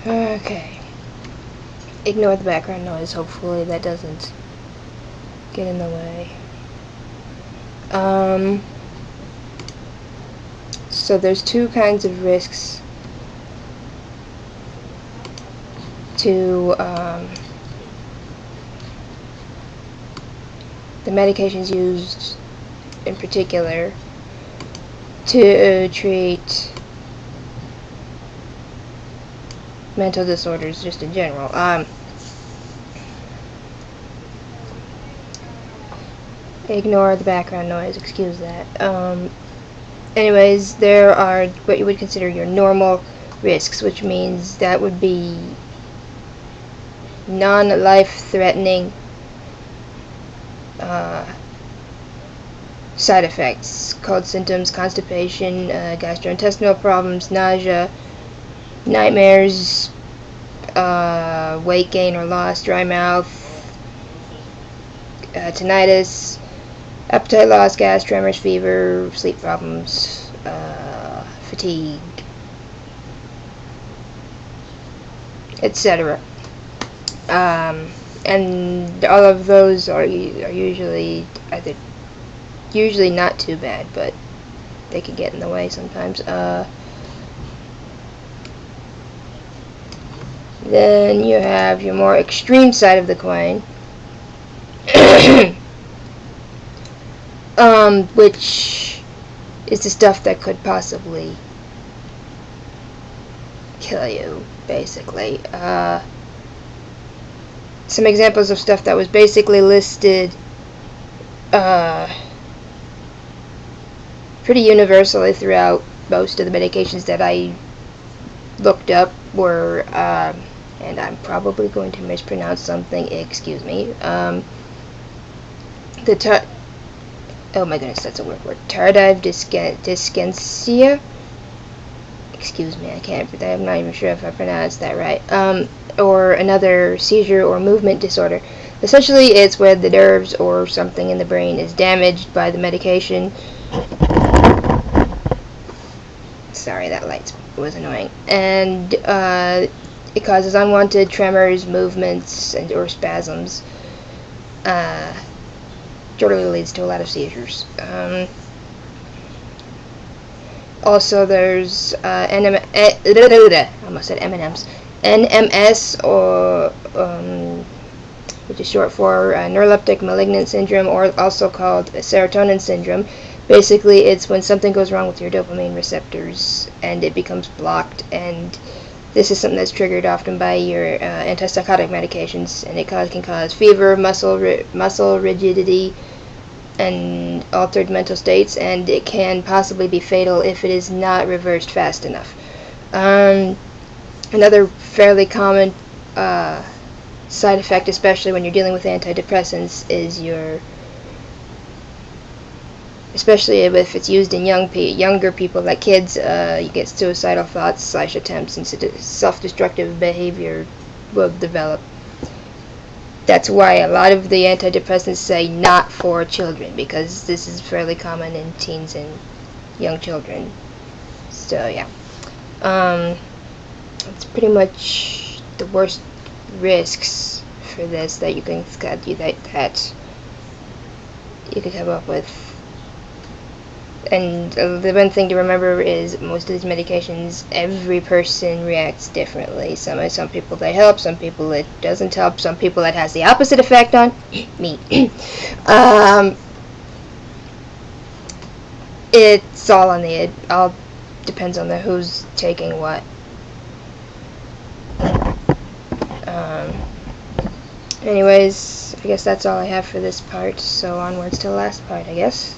Okay. Ignore the background noise. Hopefully that doesn't get in the way. So there's two kinds of risks to the medications used in particular to treat mental disorders just in general. Ignore the background noise, excuse that. Anyways, there are what you would consider your normal risks, which means that would be non-life-threatening side effects, cold symptoms, constipation, gastrointestinal problems, nausea, nightmares, weight gain or loss, dry mouth, tinnitus, appetite loss, gas, tremors, fever, sleep problems, fatigue, etc. And all of those are usually not too bad, but they can get in the way sometimes. Then you have your more extreme side of the coin, which is the stuff that could possibly kill you, basically. Some examples of stuff that was basically listed pretty universally throughout most of the medications that I looked up were, and I'm probably going to mispronounce something, excuse me, oh my goodness, that's a weird word, tardive dyskinesia, excuse me, I'm not even sure if I pronounced that right, or another seizure or movement disorder. Essentially, it's where the nerves or something in the brain is damaged by the medication. Sorry, that light was annoying. And it causes unwanted tremors, movements, or spasms. Generally leads to a lot of seizures. Also, there's I almost said M&Ms. NMS, or which is short for neuroleptic malignant syndrome, or also called serotonin syndrome. Basically, it's when something goes wrong with your dopamine receptors and it becomes blocked, and this is something that's triggered often by your antipsychotic medications, and it can cause fever, muscle rigidity, and altered mental states, and it can possibly be fatal if it is not reversed fast enough. Another fairly common side effect, especially when you're dealing with antidepressants, is especially if it's used in younger people, like kids, you get suicidal thoughts / attempts, and self-destructive behavior will develop. That's why a lot of the antidepressants say not for children, because this is fairly common in teens and young children. So yeah, it's pretty much the worst risks for this that you can come up with. And the one thing to remember is most of these medications, every person reacts differently. Some people they help, some people it doesn't help, some people it has the opposite effect on. Me. It's all depends on who's taking what. Anyways, I guess that's all I have for this part, so onwards to the last part, I guess.